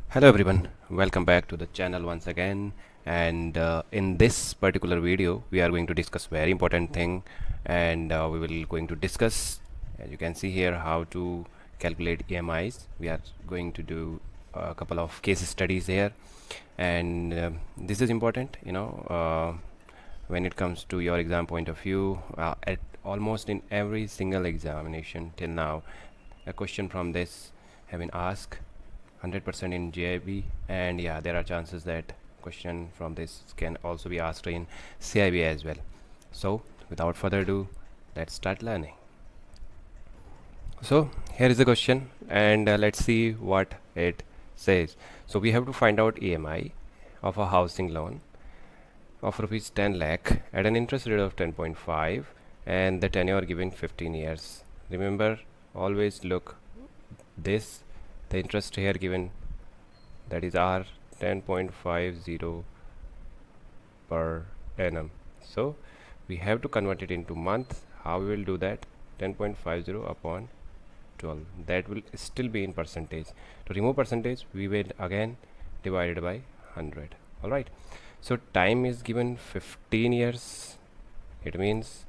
Hello everyone, welcome back to the channel once again. And in this particular video, we are going to discuss very important thing, and we will going to discuss, as you can see here, how to calculate EMIs. We are going to do a couple of case studies here, and this is important, when it comes to your exam point of view. At almost in every single examination till now, a question from this have been asked 100% in JIB, and yeah, there are chances that question from this can also be asked in CIB as well. So without further ado, let's start learning. So here is the question, and let's see what it says. So we have to find out EMI of a housing loan of rupees 10 lakh at an interest rate of 10.5 and the tenure given 15 years. Remember, always look this, the interest here given, that is R 10.50 per annum. So we have to convert it into month. How we will do that? 10.50 upon 12, that will still be in percentage. To remove percentage, we will again divide it by 100. All right, so time is given 15 years. It means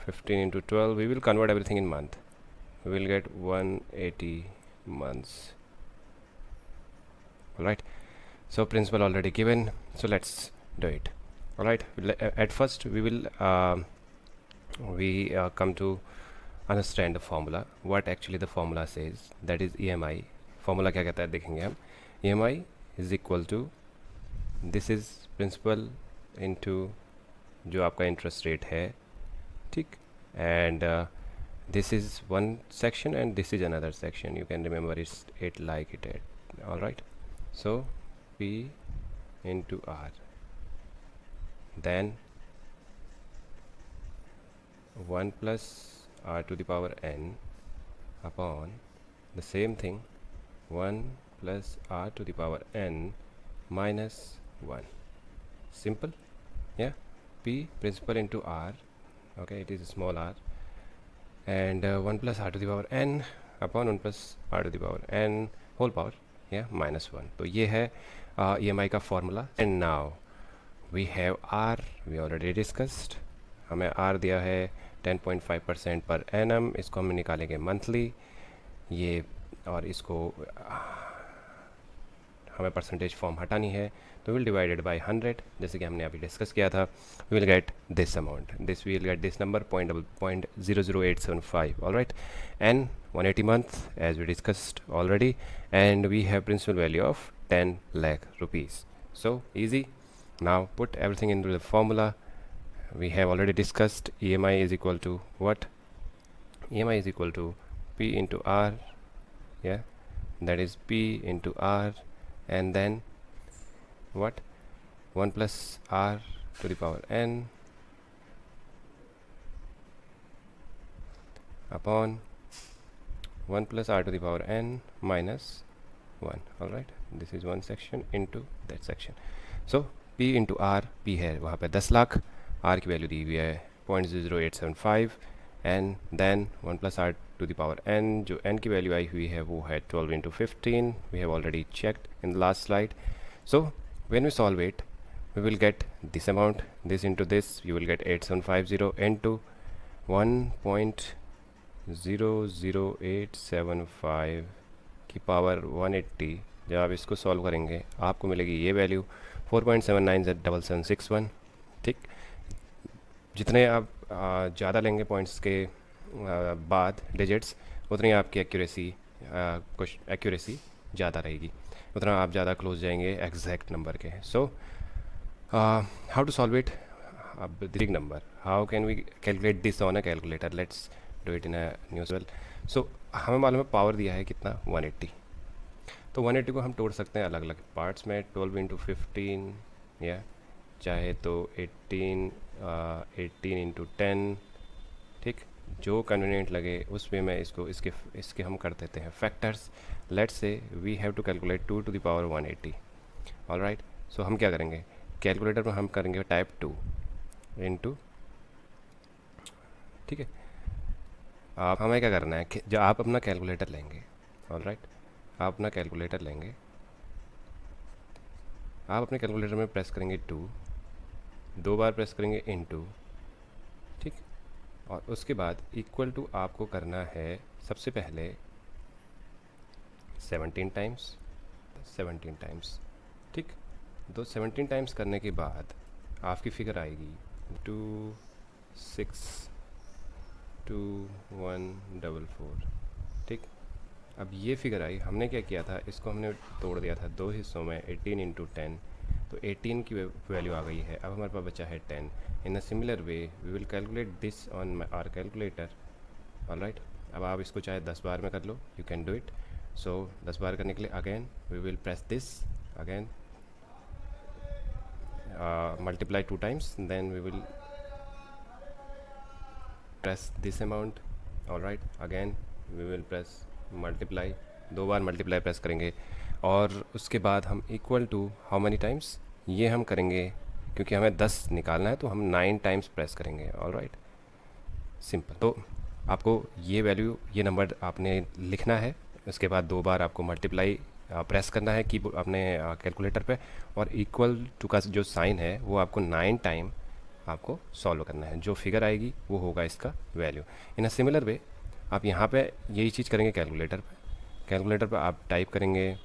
15 into 12, we will convert everything in month. We will get 180 months. All right, so principal already given, so let's do it. All right, at first we will come to understand the formula, what actually the formula says, that is EMI. formula क्या कहता है देखेंगे हम. EMI is equal to, this is principal into जो आपका interest rate है, ठीक, and this is one section and this is another section. You can remember it like it. All right, so P into R, then 1 plus R to the power n upon the same thing 1 plus R to the power n minus 1. Simple, yeah. P principal into R, okay, it is small r, and 1 plus R to the power n upon 1 plus R to the power n whole power, yeah, minus 1. तो ये है EMI का formula. And now we have R, we already discussed. हमें R दिया है 10.5% per annum, इसको हम निकालेंगे मंथली ये, और इसको हमें परसेंटेज फॉर्म हटानी है, तो विल डिवाइडेड बाय 100, जैसे कि हमने अभी डिस्कस किया था. We will get this amount, this we will get this number 0.00875. All right, and 180 month as we discussed already, and we have principal value of 10 lakh rupees. So easy. Now put everything into the formula. We have already discussed EMI is equal to what? EMI is equal to P into R, yeah, that is P into R, and then what? 1 plus R to the power n upon 1 plus R to the power n minus 1. all right, this is one section into that section. So P into R, P है वहाँ पे 10 lakh, R की value दी हुई है 0.0875, and then 1 plus R to the power n, जो n की value आई हुई है वो है 12 into 15. We have already checked in the last slide. So when we solve it, we will get this amount, this into this, you will get 8750 into 1.00875 की power 180. जब आप इसको सॉल्व करेंगे आपको मिलेगी ये वैल्यू 4.797761. ठीक, जितने आप ज़्यादा लेंगे पॉइंट्स के बाद डिजिट्स, उतनी आपकी एक्यूरेसी ज़्यादा रहेगी, उतना आप ज़्यादा क्लोज जाएंगे एग्जैक्ट नंबर के. सो how to solve it? The big number, how can we calculate this on a calculator? Let's do it in a new cell. So हमें मालूम है पावर दिया है कितना, 180. तो 180 को हम तोड़ सकते हैं अलग अलग पार्ट्स में, 12 इंटू 15, या चाहे तो 18 इंटू 10, ठीक, जो कन्वीनियंट लगे उस वे में इसको इसके हम कर देते हैं factors. Let's say we have to calculate 2 to the power 180. All right, so हम क्या करेंगे, कैलकुलेटर में हम करेंगे टाइप 2 इंटू, ठीक है. आप हमें क्या करना है कि जब आप अपना कैलकुलेटर लेंगे, ऑल राइट, आप अपना कैलकुलेटर लेंगे आप अपने कैलकुलेटर में प्रेस करेंगे 2, 2 बार प्रेस करेंगे इनटू, ठीक। और उसके बाद इक्वल टू आपको करना है सबसे पहले 17 टाइम्स, 17 टाइम्स, ठीक। तो 17 टाइम्स करने के बाद आपकी फिगर आएगी 262144, ठीक। अब ये फिगर आई, हमने क्या किया था, इसको हमने तोड़ दिया था दो हिस्सों में, 18 इंटू 10, तो 18 की वैल्यू आ गई है। अब हमारे पास बचा है 10। In a similar way we will calculate this on our calculator, all right. अब आप इसको चाहे 10 बार में कर लो, you can do it. So 10 बार करने के लिए again we will press this, again multiply 2 times, then we will press this amount, all right, again we will press multiply, 2 बार multiply प्रेस करेंगे। और उसके बाद हम equal to how many times, ये हम करेंगे क्योंकि हमें 10 निकालना है तो हम 9 टाइम्स प्रेस करेंगे, ऑल राइट, सिंपल। तो आपको ये वैल्यू, ये नंबर आपने लिखना है, उसके बाद 2 बार आपको मल्टीप्लाई प्रेस करना है कीबोर्ड अपने कैलकुलेटर पे, और इक्वल टू का जो साइन है वो आपको 9 टाइम आपको सॉल्व करना है। जो फिगर आएगी वो होगा इसका वैल्यू। इन अ सिमिलर वे आप यहाँ पे यही चीज़ करेंगे कैलकुलेटर पे। कैलकुलेटर पे आप टाइप करेंगे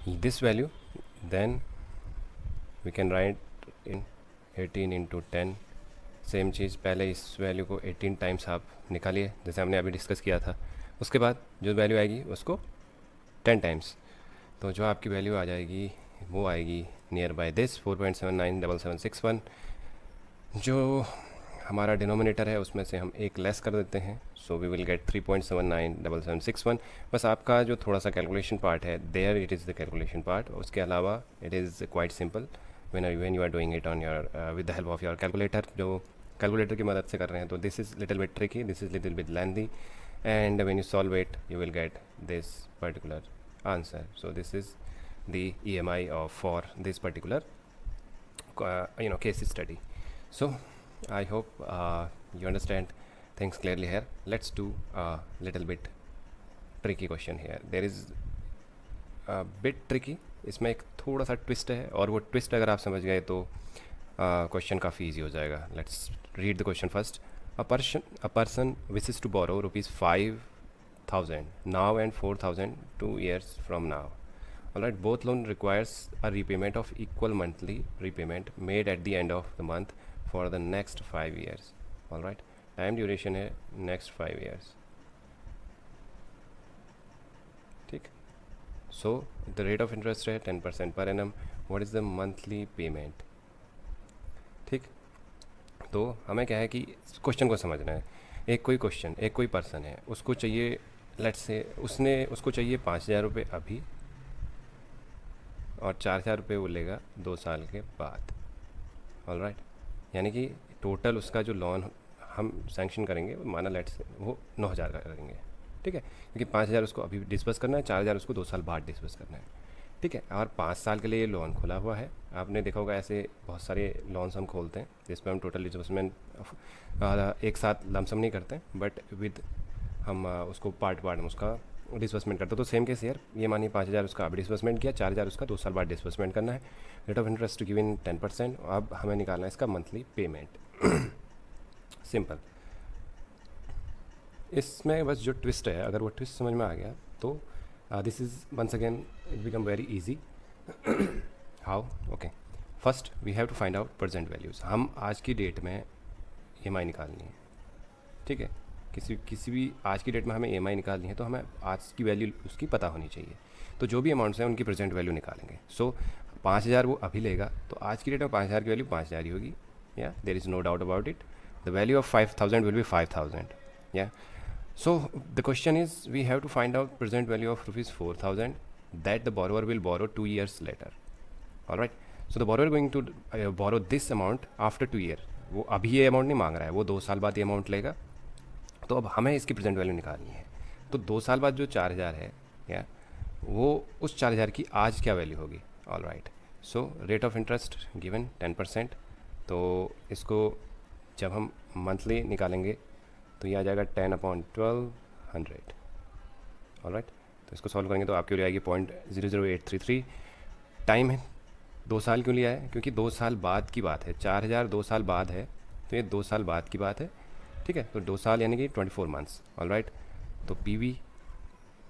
this value, then we can write in 18 into 10। Same चीज़, पहले इस वैल्यू को 18 टाइम्स आप निकालिए जैसे हमने अभी डिस्कस किया था। उसके बाद जो वैल्यू आएगी उसको 10 टाइम्स, तो जो आपकी वैल्यू आ जाएगी वो आएगी नियर बाय दिस 4.797761। जो हमारा डिनोमिनेटर है उसमें से हम एक लेस कर देते हैं, सो वी विल गेट 3.797761। बस आपका जो थोड़ा सा कैलकुलेशन पार्ट है, there it is the calculation part, उसके अलावा it is quite simple when you are doing it on your with the help of your calculator. जो कैलकुलेटर की मदद से कर रहे हैं तो this is little bit tricky, this is little bit lengthy, and when you solve it you will get this particular answer. So this is the EMI of for this particular case study. So I hope you understand things clearly here. Let's do a little bit tricky question here. There is a bit tricky, इसमें एक थोड़ा सा twist है, और वो twist अगर आप समझ गए तो क्वेश्चन काफ़ी ईजी हो जाएगा। Let's read the question first. A person wishes to borrow rupees 5,000 now and 4,000 2 years from now. Alright, both loan requires a repayment of equal monthly repayment made at the end of the month for the next 5 years. Alright, time duration है next 5 years. ठीक, so the rate of interest है 10% per annum. What is the monthly payment? ठीक, तो हमें क्या है कि question को समझना है। एक कोई पर्सन है, उसको चाहिए, लेट्स से उसको चाहिए 5,000 रुपये अभी, और 4,000 रुपये वो लेगा 2 साल के बाद, ऑल राइट। यानी कि टोटल उसका जो लोन हम सैंक्शन करेंगे, माना लेट्स से वो 9,000 का करेंगे, ठीक है, क्योंकि 5,000 उसको अभी डिस्बर्स करना है, 4,000 उसको 2 साल बाद डिस्बर्स करना है, ठीक है। और 5 साल के लिए ये लोन खुला हुआ है। आपने देखा होगा ऐसे बहुत सारे लोन्स हम खोलते हैं जिसमें हम टोटल डिस्बर्समेंट एक साथ लमसम नहीं करते, बट विद हम उसको पार्ट में उसका डिस्बर्समेंट करते हैं। तो सेम केस यार, ये मानिए 5,000 उसका अभी डिस्बर्समेंट किया, 4,000 उसका 2 साल बाद डिस्बर्समेंट करना है। Rate of interest give in 10%। अब हमें निकालना है इसका मंथली पेमेंट। सिंपल। इसमें बस जो ट्विस्ट है, अगर वो ट्विस्ट समझ में आ गया तो this is once again it become very easy. How? Okay, first we have to find out present values. हम आज की डेट में EMI निकालनी है, ठीक है। किसी भी आज की डेट में हमें EMI निकालनी है तो हमें आज की वैल्यू उसकी पता होनी चाहिए। तो जो भी अमाउंट्स हैं उनकी प्रेजेंट वैल्यू निकालेंगे। सो 5,000 वो अभी लेगा, तो आज की डेट में 5,000 की वैल्यू 5,000 ही होगी, या there is no doubt about it. The value of 5,000 will be 5,000, yeah. So the question is, we have to find out present value of rupees 4,000 that the borrower will borrow 2 years later. All right. So the borrower going to borrow this amount after 2 year. वो अभी ये amount नहीं मांग रहा है, वो 2 साल बाद ये अमाउंट लेगा। तो अब हमें इसकी प्रेजेंट वैल्यू निकालनी है। तो 2 साल बाद जो 4,000 है, या वो उस 4,000 की आज क्या वैल्यू होगी। All right. So rate of interest given 10%। तो इसको जब हम मंथली निकालेंगे तो ये आ जाएगा 10/1200, ऑलराइट। तो इसको सॉल्व करेंगे तो आपकी हो जाएगी 0.00833। टाइम है 2 साल क्यों लिया है, क्योंकि 2 साल बाद की बात है, 4,000 2 साल बाद है, तो ये 2 साल बाद की बात है, ठीक है। तो 2 साल यानी कि 24 मंथ्स, ऑल राइट। तो पीवी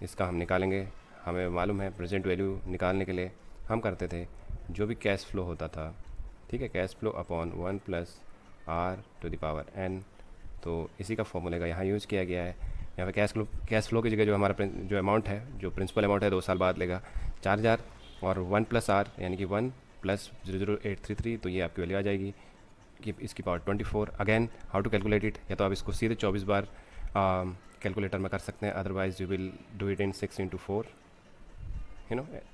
इसका हम निकालेंगे, हमें मालूम है प्रेजेंट वैल्यू निकालने के लिए हम करते थे जो भी कैश फ्लो होता था, ठीक है, कैश फ्लो अपॉन 1 + r⁴n। तो इसी का फॉर्मूले का यहाँ यूज़ किया गया है। यहाँ पे कैश फ्लो की जगह जो हमारा जो अमाउंट है, जो प्रिंसिपल अमाउंट है 2 साल बाद लेगा 4,000, और 1 + r यानी कि 1 + 00833, तो ये आपकी वैल्यू आ जाएगी कि इसकी power 24। Again how to calculate it, या तो आप इसको सीधे 24 बार कैलकुलेटर में कर सकते हैं, otherwise you will do it in 6 × 4।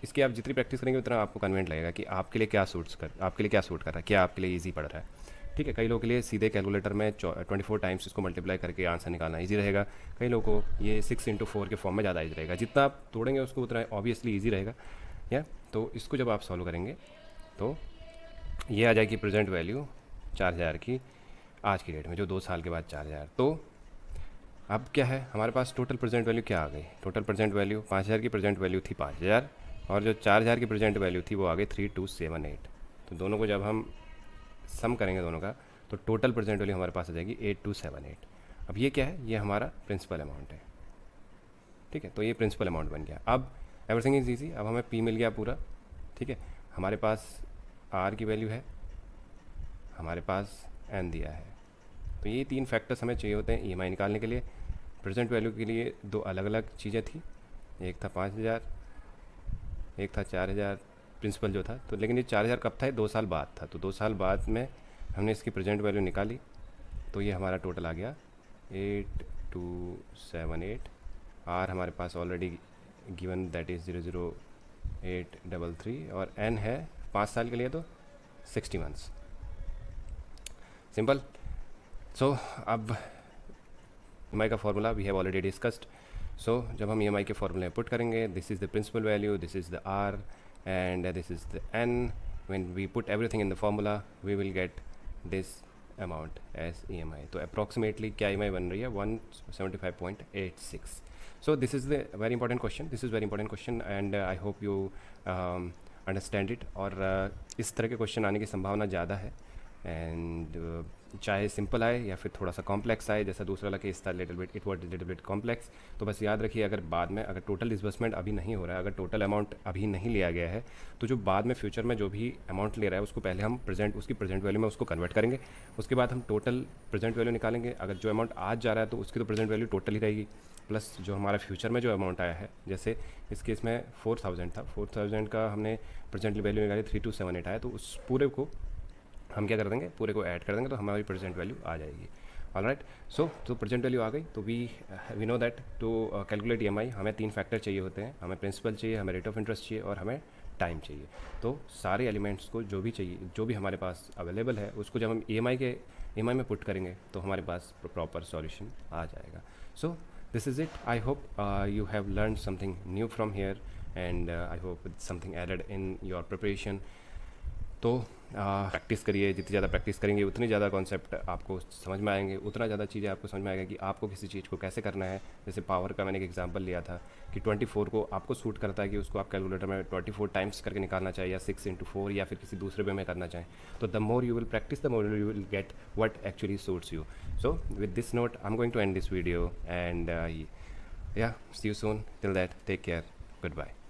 इसकी आप जितनी प्रैक्टिस करेंगे उतना आपको कन्वेंट लगेगा कि आपके लिए क्या सूट कर रहा है, क्या आपके लिए ईजी पड़ रहा है, ठीक है। कई लोगों के लिए सीधे कैलकुलेटर में 24 टाइम्स इसको मल्टीप्लाई करके आंसर निकालना ईजी रहेगा, कई लोगों को ये 6 × 4 के फॉर्म में ज़्यादा ईजी रहेगा। जितना आप तोड़ेंगे उसको उतना ऑब्वियसली ईजी रहेगा, या तो इसको जब आप सॉल्व करेंगे तो ये आ जाएगी प्रेजेंट वैल्यू 4,000 की आज की डेट में, जो 2 साल के बाद 4,000। तो अब क्या है हमारे पास टोटल प्रेजेंट वैल्यू क्या आ गई, टोटल प्रेजेंट वैल्यू 5,000 की प्रेजेंट वैल्यू थी 5,000, और जो 4,000 की प्रेजेंट वैल्यू थी वो आ गई 3,278। तो दोनों को जब हम सम करेंगे दोनों का, तो टोटल प्रेजेंट वैल्यू हमारे पास आ जाएगी 8,278। अब ये क्या है, ये हमारा प्रिंसिपल अमाउंट है, ठीक है। तो ये प्रिंसिपल अमाउंट बन गया। अब एवरीथिंग इज ईजी, अब हमें पी मिल गया पूरा, ठीक है। हमारे पास आर की वैल्यू है, हमारे पास एन दिया है। तो ये 3 फैक्टर्स हमें चाहिए होते हैं ईएमआई निकालने के लिए। प्रेजेंट वैल्यू के लिए 2 अलग अलग चीज़ें थी, एक था 5,000, एक था 4,000 प्रिंसिपल जो था। तो लेकिन ये 4,000 कब था, 2 साल बाद था। तो 2 साल बाद में हमने इसकी प्रेजेंट वैल्यू निकाली, तो ये हमारा टोटल आ गया 8,278। आर हमारे पास ऑलरेडी गिवन दैट इज़ 00833, और एन है 5 साल के लिए तो 60 मंथ्स, सिंपल। सो अब EMI का formula we have already discussed. So जब हम EMI के फार्मूले में पुट करेंगे, this is the principal value, this is the R and this is the N। When we put everything in the formula we will get this amount as EMI। तो approximately क्या EMI बन रही है, 175.86। So this is the very important question, this is very important question, and I hope you understand it. और इस तरह के question आने की संभावना ज़्यादा है, एंड चाहे सिंपल आए या फिर थोड़ा सा कॉम्प्लेक्स आए, जैसा दूसरा वाला केस था it was little bit complex. तो बस याद रखिए, अगर बाद में अगर टोटल डिसबर्समेंट अभी नहीं हो रहा है, अगर टोटल अमाउंट अभी नहीं लिया गया है, तो जो बाद में फ्यूचर में जो भी अमाउंट ले रहा है उसको पहले हम उसकी प्रेजेंट वैल्यू में उसको कन्वर्ट करेंगे, उसके बाद हम टोटल प्रेजेंट वैल्यू निकालेंगे। अगर जो अमाउंट आज जा रहा है तो उसकी तो प्रेजेंट वैल्यू टोटल ही रहेगी, प्लस जो हमारा फ्यूचर में जो अमाउंट आया है, जैसे इस केस में 4,000 था, 4,000 का हमने प्रेजेंट वैल्यू निकाली 3,278 आया, तो उस पूरे को हम क्या कर देंगे, पूरे को ऐड कर देंगे, तो हमारी प्रेजेंट वैल्यू आ जाएगी। All right. सो तो प्रेजेंट वैल्यू आ गई, तो we know that to calculate EMI हमें 3 फैक्टर चाहिए होते हैं, हमें प्रिंसिपल चाहिए, हमें रेट ऑफ इंटरेस्ट चाहिए, और हमें टाइम चाहिए। तो सारे एलिमेंट्स को जो भी चाहिए, जो भी हमारे पास अवेलेबल है, उसको जब हम EMI में पुट करेंगे तो हमारे पास प्रॉपर सॉल्यूशन आ जाएगा। So this is it. I hope you have learn something new from here, and I hope something added in your preparation. तो प्रैक्टिस करिए, जितनी ज़्यादा प्रैक्टिस करेंगे उतनी ज़्यादा कॉन्सेप्ट आपको समझ में आएंगे, उतना ज़्यादा चीज़ें आपको समझ में आएगा कि आपको किसी चीज़ को कैसे करना है। जैसे पावर का मैंने एक एग्जांपल लिया था कि 24 को आपको सूट करता है कि उसको आप कैलकुलेटर में 24 टाइम्स करके निकालना चाहिए, या 6 × 4, या फिर किसी दूसरे वे में करना चाहें। तो the more you will practice, the more you will get what actually suits you. So with this note I am going to end this video, and yeah see you soon, till that take care, good bye.